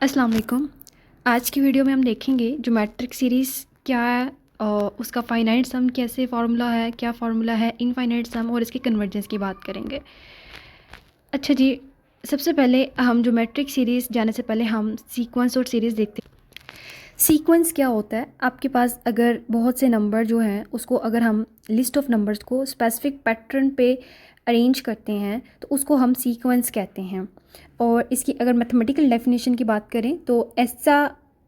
अस्सलाम वालेकुम। आज की वीडियो में हम देखेंगे ज्योमेट्रिक सीरीज़ क्या है और उसका फाइनाइट सम कैसे फार्मूला है, क्या फार्मूला है इनफाइनाइट सम, और इसकी कन्वर्जेंस की बात करेंगे। अच्छा जी, सबसे पहले हम ज्योमेट्रिक सीरीज़ जाने से पहले हम सीक्वेंस और सीरीज़ देखते हैं। सीक्वेंस क्या होता है? आपके पास अगर बहुत से नंबर जो हैं उसको अगर हम लिस्ट ऑफ नंबर्स को स्पेसिफिक पैटर्न पे अरेंज करते हैं तो उसको हम सीक्वेंस कहते हैं। और इसकी अगर मैथमेटिकल डेफिनेशन की बात करें तो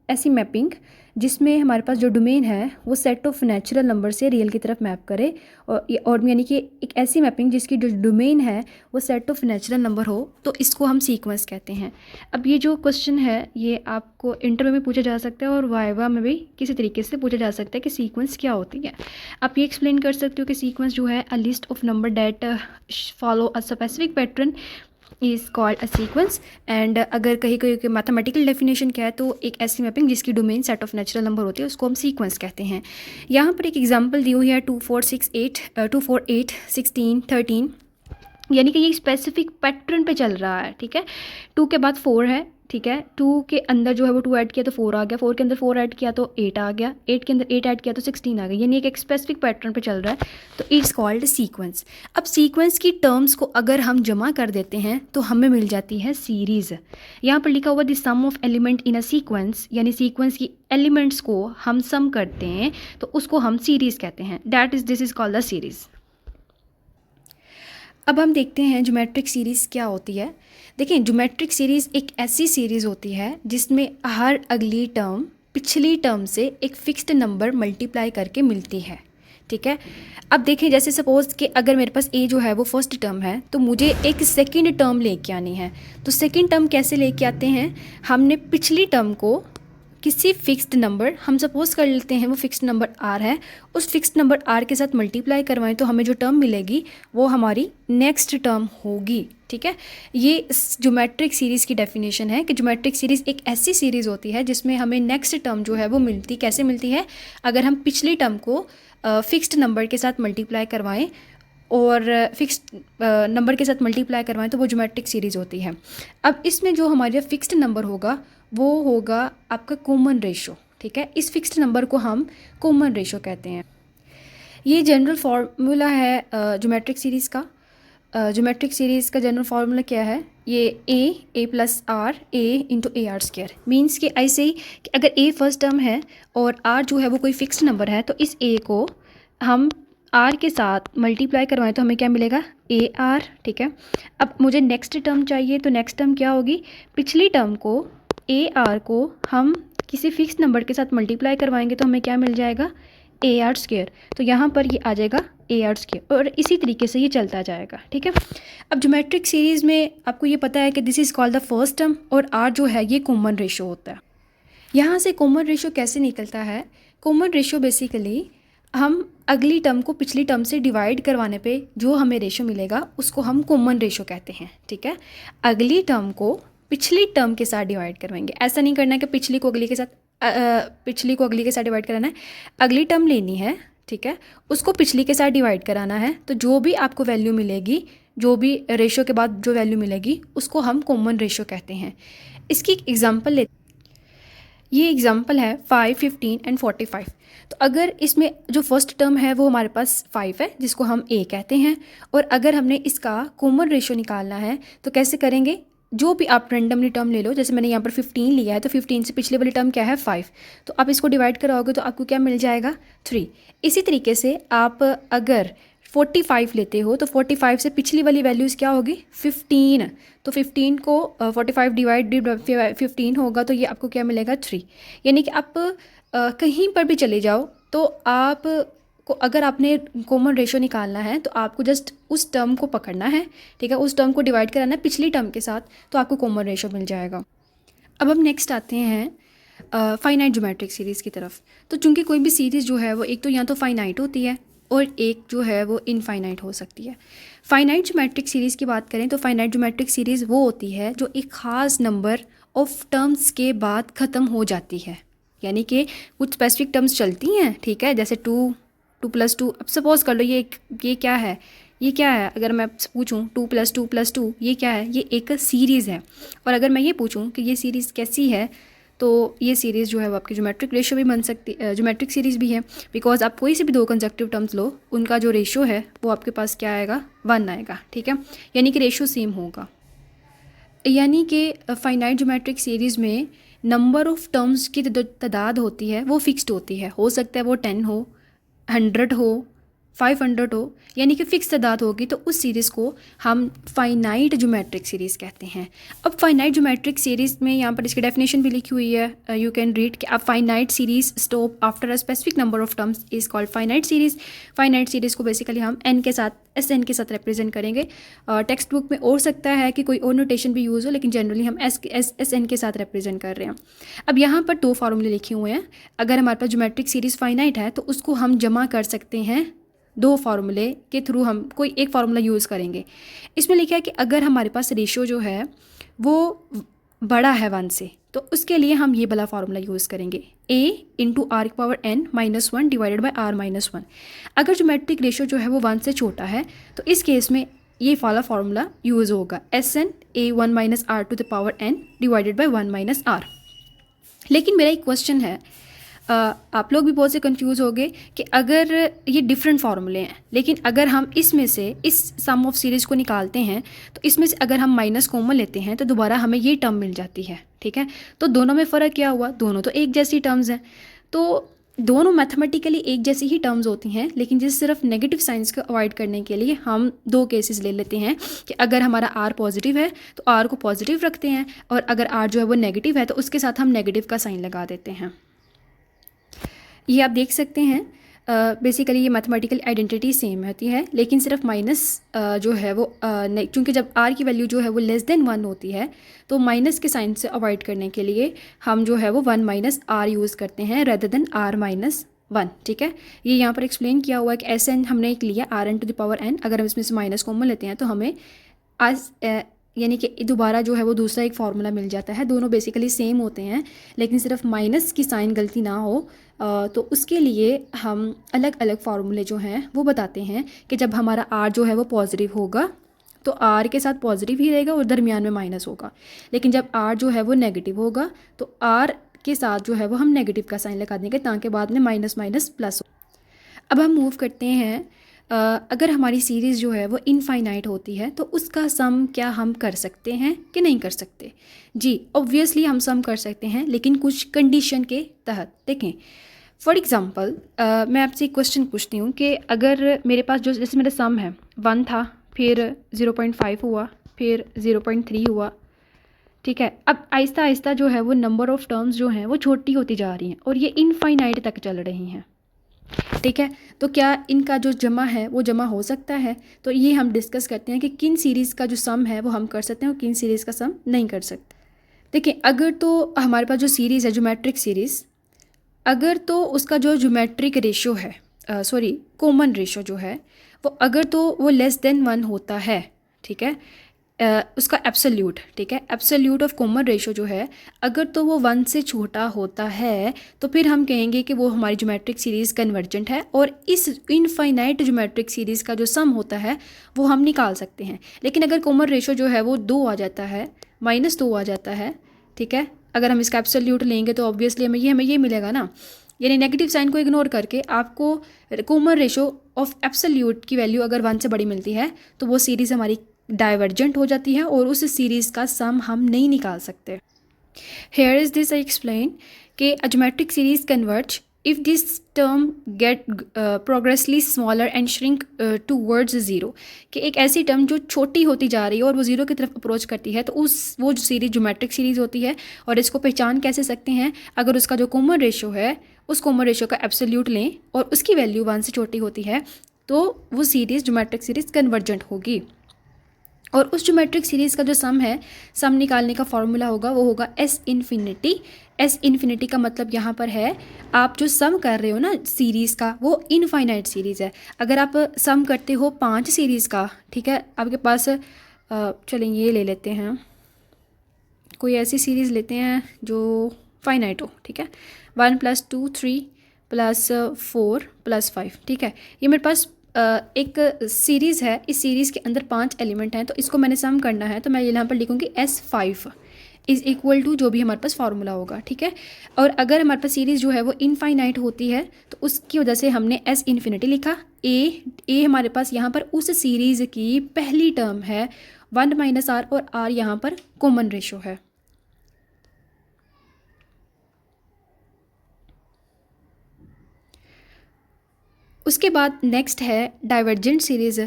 ऐसी मैपिंग जिसमें हमारे पास जो डोमेन है वो सेट ऑफ नेचुरल नंबर से रियल की तरफ मैप करे, और यानी कि एक ऐसी मैपिंग जिसकी जो डोमेन है वो सेट ऑफ नेचुरल नंबर हो, तो इसको हम सीक्वेंस कहते हैं। अब ये जो क्वेश्चन है ये आपको इंटर में भी पूछा जा सकता है और वाइवा में भी किसी तरीके से पूछा जा सकता है कि सीक्वेंस क्या होती है। आप ये एक्सप्लेन कर सकते हो कि सीक्वेंस जो है a list of number that follow a specific pattern is called a sequence. And अगर कहीं कहीं मैथमेटिकल डेफिनेशन क्या है तो एक ऐसी मैपिंग जिसकी domain set of natural number होती है उसको हम सीक्वेंस कहते हैं। यहाँ पर एक एग्जांपल दी हुई है 2 4 6 8 2 4 8 16 13, यानी कि ये स्पेसिफिक पैटर्न पे चल रहा है। ठीक है, 2 के बाद 4 है। ठीक है, 2 के अंदर जो है वो 2 ऐड किया तो 4 आ गया, 4 के अंदर 4 ऐड किया तो 8 आ गया, 8 के अंदर 8 ऐड किया तो 16 आ गया, यानी एक स्पेसिफिक पैटर्न पे चल रहा है, तो इट्स कॉल्ड सीक्वेंस। अब सीक्वेंस की टर्म्स को अगर हम जमा कर देते हैं तो हमें मिल जाती है सीरीज़। यहाँ पर लिखा हुआ the sum of element in a sequence, यानी सीक्वेंस की एलिमेंट्स को हम सम करते हैं तो उसको हम सीरीज़ कहते हैं। This is called the series. अब हम देखते हैं ज्योमेट्रिक सीरीज़ क्या होती है। देखिए, ज्योमेट्रिक सीरीज़ एक ऐसी सीरीज़ होती है जिसमें हर अगली टर्म पिछली टर्म से एक फिक्स्ड नंबर मल्टीप्लाई करके मिलती है। ठीक है, अब देखें जैसे सपोज़ कि अगर मेरे पास ए जो है वो फर्स्ट टर्म है तो मुझे एक सेकंड टर्म लेके आनी है। तो सेकंड टर्म कैसे लेके आते हैं? हमने पिछली टर्म को किसी फिक्स्ड नंबर, हम सपोज़ कर लेते हैं वो फिक्स्ड नंबर आर है, उस फिक्स्ड नंबर आर के साथ मल्टीप्लाई करवाएं तो हमें जो टर्म मिलेगी वो हमारी नेक्स्ट टर्म होगी। ठीक है, ये ज्योमेट्रिक सीरीज़ की डेफिनेशन है कि ज्योमेट्रिक सीरीज़ एक ऐसी सीरीज़ होती है जिसमें हमें नेक्स्ट टर्म जो है वो कैसे मिलती है? अगर हम पिछली टर्म को फिक्स्ड नंबर के साथ मल्टीप्लाई करवाएं और फिक्स्ड नंबर के साथ मल्टीप्लाई करवाएं तो वो ज्योमेट्रिक सीरीज़ होती है। अब इसमें जो हमारा फिक्स्ड नंबर होगा वो होगा आपका कॉमन रेशो। ठीक है, इस फिक्स्ड नंबर को हम कॉमन रेशो कहते हैं। ये जनरल फार्मूला है ज्योमेट्रिक सीरीज़ का। ज्योमेट्रिक सीरीज़ का जनरल फार्मूला क्या है? ये a plus r a into a r square, means कि ऐसे ही कि अगर ए फर्स्ट टर्म है और आर जो है वो कोई फिक्स्ड नंबर है तो इस ए को हम आर के साथ मल्टीप्लाई करवाएं तो हमें क्या मिलेगा? A R. ठीक है, अब मुझे नेक्स्ट टर्म चाहिए तो नेक्स्ट टर्म क्या होगी? पिछली टर्म को ए आर को हम किसी फिक्स नंबर के साथ मल्टीप्लाई करवाएंगे तो हमें क्या मिल जाएगा? ए आर स्क्वायर। तो यहाँ पर ये आ जाएगा ए आर स्क्वायर, और इसी तरीके से ये चलता जाएगा। ठीक है, अब ज्योमेट्रिक सीरीज़ में आपको ये पता है कि this is called the first term, और आर जो है ये कॉमन रेशो होता है। यहाँ से कॉमन रेशो कैसे निकलता है? कॉमन रेशो बेसिकली हम अगली टर्म को पिछली टर्म से डिवाइड करवाने पे जो हमें रेशो मिलेगा उसको हम कॉमन रेशो कहते हैं। ठीक है, अगली टर्म को पिछली टर्म के साथ डिवाइड करवाएंगे। ऐसा नहीं करना है कि पिछली को अगली के साथ डिवाइड कराना है। अगली टर्म लेनी है, ठीक है, उसको पिछली के साथ डिवाइड कराना है, तो जो भी आपको वैल्यू मिलेगी, जो भी रेशो के बाद जो वैल्यू मिलेगी उसको हम कॉमन रेशो कहते हैं। इसकी एग्जांपल लेते, ये एग्जांपल है 5 15 एंड 45। तो अगर इसमें जो फर्स्ट टर्म है वो हमारे पास 5 है जिसको हम ए कहते हैं, और अगर हमने इसका कॉमन रेशो निकालना है तो कैसे करेंगे? जो भी आप रेंडमली टर्म ले लो, जैसे मैंने यहाँ पर 15 लिया है तो 15 से पिछले वाली टर्म क्या है? 5, तो आप इसको डिवाइड कराओगे तो आपको क्या मिल जाएगा? 3। इसी तरीके से आप अगर 45 लेते हो तो 45 से पिछली वाली वैल्यूज़ क्या होगी? 15। तो 15 को 45 डिवाइड 15 होगा तो ये आपको क्या मिलेगा? 3। यानी कि आप कहीं पर भी चले जाओ तो आप को अगर आपने कॉमन रेशो निकालना है तो आपको जस्ट उस टर्म को पकड़ना है। ठीक है, उस टर्म को डिवाइड कराना है पिछली टर्म के साथ, तो आपको कॉमन रेशो मिल जाएगा। अब हम नेक्स्ट आते हैं फाइनाइट ज्योमेट्रिक सीरीज़ की तरफ। तो चूंकि कोई भी सीरीज़ जो है वो एक तो या तो फाइनाइट होती है और एक जो है वो इनफाइनाइट हो सकती है। फाइनाइट ज्योमेट्रिक सीरीज़ की बात करें तो फाइनाइट ज्योमेट्रिक सीरीज़ वो होती है जो एक ख़ास नंबर ऑफ टर्म्स के बाद ख़त्म हो जाती है, यानी कि कुछ स्पेसिफिक टर्म्स चलती हैं। ठीक है, जैसे 2 2 + 2। अब सपोज़ कर लो ये क्या है? ये क्या है? अगर मैं पूछूं 2+2+2 ये क्या है? ये एक सीरीज़ है। और अगर मैं ये पूछूं कि ये सीरीज़ कैसी है, तो ये सीरीज़ जो है वो आपकी ज्योमेट्रिक रेशो भी बन सकती, ज्योमेट्रिक सीरीज़ भी है, बिकॉज आप कोई से भी दो कंसेक्टिव टर्म्स लो, उनका जो रेशो है वो आपके पास क्या आएगा? 1 आएगा, ठीक है, यानी कि रेशो सेम होगा। यानी कि फाइनाइट ज्योमेट्रिक सीरीज़ में नंबर ऑफ़ टर्म्स की तादाद होती है वो फिक्स्ड होती है। हो सकता है वो 10 हो, 100 हो, 500 हो, यानी कि फिक्स तादाद होगी, तो उस सीरीज़ को हम फाइनाइट ज्योमेट्रिक सीरीज़ कहते हैं। अब फाइनाइट ज्योमेट्रिक सीरीज़ में यहाँ पर इसकी डेफिनेशन भी लिखी हुई है, यू कैन रीड कि a finite series stop after a specific number of terms is called finite series. Finite series को बेसिकली हम एन के साथ, SN के साथ रिप्रेजेंट करेंगे। टेक्स्ट बुक में हो सकता है कि कोई और नोटेशन भी यूज़ हो, लेकिन जनरली हम SN के साथ रिप्रेजेंट कर रहे हैं। अब यहाँ पर 2 फार्मूले लिखे हुए हैं। अगर हमारे पास ज्योमेट्रिक सीरीज़ फाइनाइट है तो उसको हम जमा कर सकते हैं 2 फार्मूले के थ्रू। हम कोई एक फार्मूला यूज़ करेंगे। इसमें लिखा है कि अगर हमारे पास रेशो जो है वो बड़ा है 1 से, तो उसके लिए हम ये वाला फार्मूला यूज़ करेंगे, a into r⁻n−1 divided by r−1। अगर ज्योमेट्रिक रेशो जो है वो 1 से छोटा है तो इस केस में ये वाला फार्मूला यूज़ होगा, SN a1−r⁻n divided by 1−r। लेकिन मेरा एक क्वेश्चन है, आप लोग भी बहुत से कंफ्यूज हो गए कि अगर ये डिफरेंट फार्मूले हैं, लेकिन अगर हम इसमें से इस सम ऑफ सीरीज़ को निकालते हैं तो इसमें से अगर हम माइनस कॉमन लेते हैं तो दोबारा हमें ये टर्म मिल जाती है, ठीक है। तो दोनों में फ़र्क क्या हुआ? दोनों तो एक जैसी टर्म्स हैं, तो दोनों मैथमेटिकली एक जैसी ही टर्म्स होती हैं, लेकिन जिस सिर्फ नेगेटिव साइंस को अवॉइड करने के लिए हम 2 केसेस ले लेते हैं कि अगर हमारा r पॉजिटिव है तो r को पॉजिटिव रखते हैं, और अगर r जो है वो नेगेटिव है तो उसके साथ हम नेगेटिव का साइन लगा देते हैं। ये आप देख सकते हैं, बेसिकली ये मैथमेटिकल आइडेंटिटी सेम होती है, लेकिन सिर्फ माइनस जो है वो क्योंकि जब r की वैल्यू जो है वो लेस देन 1 होती है तो माइनस के साइन से अवॉइड करने के लिए हम जो है वो 1-r यूज़ करते हैं रेदर देन r-1, ठीक है। ये यहाँ पर एक्सप्लेन किया हुआ है कि SN हमने एक लिया Rn⁻n, अगर हम इसमें से माइनस कॉमन लेते हैं तो हमें यानी कि दोबारा जो है वो दूसरा एक फार्मूला मिल जाता है। दोनों बेसिकली सेम होते हैं, लेकिन सिर्फ माइनस की साइन गलती ना हो तो उसके लिए हम अलग अलग फार्मूले जो हैं वो बताते हैं कि जब हमारा r जो है वो पॉजिटिव होगा तो r के साथ पॉजिटिव ही रहेगा और दरमियान में माइनस होगा, लेकिन जब r जो है वो नेगेटिव होगा तो r के साथ जो है वो हम नेगेटिव का साइन लगा देंगे ताकि बाद में माइनस माइनस प्लस हो। अब हम मूव करते हैं, अगर हमारी सीरीज़ जो है वो इनफाइनाइट होती है तो उसका सम क्या हम कर सकते हैं कि नहीं कर सकते? जी ऑब्वियसली हम सम कर सकते हैं, लेकिन कुछ कंडीशन के तहत। देखें, फॉर एग्ज़ाम्पल मैं आपसे एक क्वेश्चन पूछती हूँ कि अगर मेरे पास जो, जैसे मेरा सम है 1 था, फिर 0.5 हुआ, फिर 0.3 हुआ, ठीक है। अब आहिस्ता आहिस्ता जो है वो नंबर ऑफ़ टर्म्स जो हैं वो छोटी होती जा रही हैं और ये इनफाइनाइट तक चल रही हैं, ठीक है। तो क्या इनका जो जमा है वो जमा हो सकता है? तो ये हम डिस्कस करते हैं कि किन सीरीज़ का जो सम है वो हम कर सकते हैं और किन सीरीज़ का सम नहीं कर सकते। देखिए, अगर तो हमारे पास जो सीरीज़ है ज्योमेट्रिक सीरीज़, अगर तो उसका जो ज्योमेट्रिक रेशो है, कॉमन रेशो जो है वो अगर तो वो लेस देन 1 होता है, ठीक है, उसका एब्सोल्यूट, ठीक है, एब्सोल्यूट ऑफ कॉमन रेशो जो है अगर तो वो 1 से छोटा होता है तो फिर हम कहेंगे कि वो हमारी ज्योमेट्रिक सीरीज़ कन्वर्जेंट है और इस इनफाइनाइट ज्योमेट्रिक सीरीज़ का जो सम होता है वो हम निकाल सकते हैं। लेकिन अगर कॉमन रेशो जो है वो 2 आ जाता है, -2 आ जाता है, ठीक है, अगर हम इसका एब्सोल्यूट लेंगे तो ऑब्वियसली हमें ये मिलेगा ना, यानी नेगेटिव साइन को इग्नोर करके आपको कॉमन रेशो ऑफ एब्सोल्यूट की वैल्यू अगर 1 से बड़ी मिलती है तो वो सीरीज़ हमारी डाइवर्जेंट हो जाती है और उस सीरीज़ का सम हम नहीं निकाल सकते। Here is this I explain कि a geometric series converge if this term get progressly smaller and shrink towards zero, कि एक ऐसी टर्म जो छोटी होती जा रही है और वो ज़ीरो की तरफ अप्रोच करती है, तो वो जो सीरीज़ ज्योमेट्रिक सीरीज़ होती है। और इसको पहचान कैसे सकते हैं? अगर उसका जो कॉमन रेशो है उस कॉमन रेशो का एब्सोल्यूट लें और उसकी वैल्यू 1 से छोटी होती है तो वो सीरीज़ ज्योमेट्रिक सीरीज़ कन्वर्जेंट होगी। और उस ज्योमेट्रिक सीरीज़ का जो सम है, सम निकालने का फॉर्मूला होगा वो होगा S इन्फिनिटी। S इन्फिनिटी का मतलब यहाँ पर है आप जो सम कर रहे हो ना सीरीज़ का वो इनफाइनाइट सीरीज़ है। अगर आप सम करते हो 5 सीरीज़ का, ठीक है, आपके पास चलें ये ले लेते हैं, कोई ऐसी सीरीज़ लेते हैं जो फाइनाइट हो, ठीक है, 1 + 2 3 + 4 + 5, ठीक है, ये मेरे पास एक सीरीज़ है, इस सीरीज़ के अंदर 5 एलिमेंट हैं, तो इसको मैंने सम करना है, तो मैं यहाँ पर लिखूँगी S5 इज़ इक्वल टू जो भी हमारे पास फार्मूला होगा, ठीक है। और अगर हमारे पास सीरीज़ जो है वो इनफाइनाइट होती है तो उसकी वजह से हमने S इन्फिनिटी लिखा। ए हमारे पास यहाँ पर उस सीरीज़ की पहली टर्म है, 1 माइनस आर, और आर यहाँ पर कॉमन रेशो है। उसके बाद नेक्स्ट है डाइवर्जेंट सीरीज़।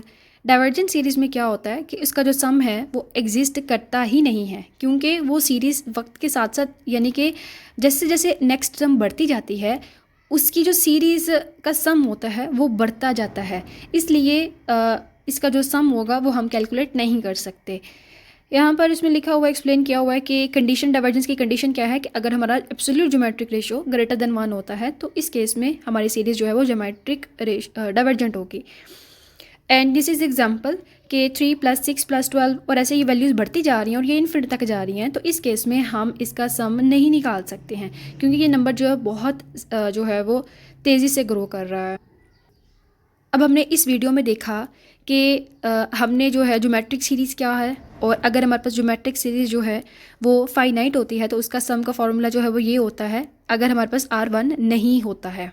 डाइवर्जेंट सीरीज़ में क्या होता है कि उसका जो सम है वो एग्जिस्ट करता ही नहीं है, क्योंकि वो सीरीज़ वक्त के साथ साथ, यानी कि जैसे जैसे नेक्स्ट टर्म बढ़ती जाती है उसकी जो सीरीज़ का सम होता है वो बढ़ता जाता है, इसलिए इसका जो सम होगा वो हम कैलकुलेट नहीं कर सकते। यहाँ पर इसमें लिखा हुआ, एक्सप्लेन किया हुआ है कि कंडीशन, डाइवर्जेंस की कंडीशन क्या है कि अगर हमारा absolute geometric ratio greater than 1 होता है तो इस केस में हमारी सीरीज़ जो है वो ज्योमेट्रिक डाइवर्जेंट होगी। एंड दिस इज़ एग्जांपल कि 3 + 6 + 12 और ऐसे ये वैल्यूज़ बढ़ती जा रही हैं और ये इन्फिनिटी तक जा रही हैं, तो इस केस में हम इसका सम नहीं निकाल सकते हैं, क्योंकि ये नंबर जो है बहुत जो है वो तेज़ी से ग्रो कर रहा है। अब हमने इस वीडियो में देखा कि हमने जो है ज्योमेट्रिक सीरीज़ क्या है, और अगर हमारे पास ज्योमेट्रिक सीरीज़ जो है वो फाइनाइट होती है तो उसका सम का फॉर्मूला जो है वो ये होता है अगर हमारे पास R1 नहीं होता है।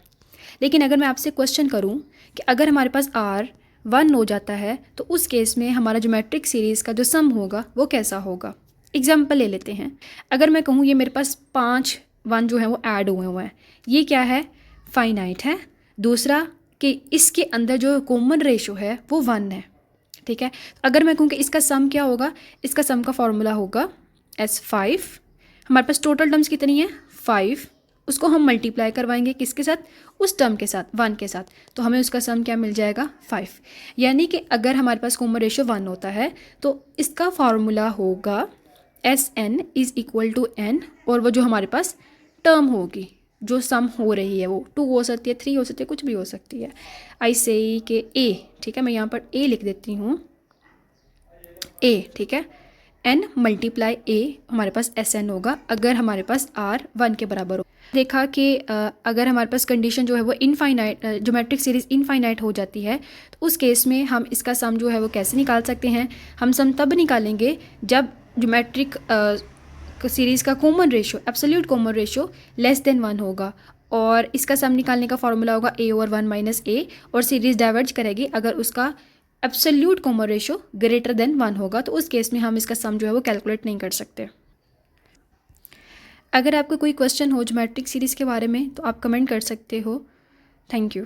लेकिन अगर मैं आपसे क्वेश्चन करूं कि अगर हमारे पास R1 हो जाता है तो उस केस में हमारा ज्योमेट्रिक सीरीज़ का जो सम होगा वो कैसा होगा। एग्जाम्पल ले लेते हैं। अगर मैं कहूँ ये मेरे पास 5 1 जो है वो ऐड हुए हैं, ये क्या है, फाइनाइट है। दूसरा कि इसके अंदर जो कॉमन रेशो है वो 1 है, ठीक है। अगर मैं कहूँ कि इसका सम क्या होगा, इसका सम का फॉर्मूला होगा S5। हमारे पास टोटल टर्म्स कितनी है, 5, उसको हम मल्टीप्लाई करवाएंगे किसके साथ, उस टर्म के साथ, 1 के साथ, तो हमें उसका सम क्या मिल जाएगा, 5। यानी कि अगर हमारे पास कॉमन रेशो 1 होता है तो इसका फॉर्मूला होगा Sn is equal to n, और वो जो हमारे पास टर्म होगी जो सम हो रही है वो 2 हो सकती है, 3 हो सकती है, कुछ भी हो सकती है। आई से के A, ठीक है, मैं यहाँ पर A लिख देती हूँ, A, ठीक है, n मल्टीप्लाई A हमारे पास Sn होगा अगर हमारे पास R 1 के बराबर हो। देखा कि अगर हमारे पास कंडीशन जो है वो इनफाइनाइट, ज्योमेट्रिक सीरीज़ इनफाइनाइट हो जाती है तो उस केस में हम इसका सम जो है वो कैसे निकाल सकते हैं। हम सम तब निकालेंगे जब ज्योमेट्रिक सीरीज़ का common ratio, absolute common ratio less than 1 होगा, और इसका सम निकालने का फॉर्मूला होगा A/1 माइनस A, और सीरीज़ डाइवर्ज करेगी अगर उसका absolute common ratio greater than 1 होगा, तो उस केस में हम इसका सम जो है वो कैलकुलेट नहीं कर सकते। अगर आपको कोई क्वेश्चन हो ज्योमेट्रिक सीरीज़ के बारे में तो आप कमेंट कर सकते हो। Thank you.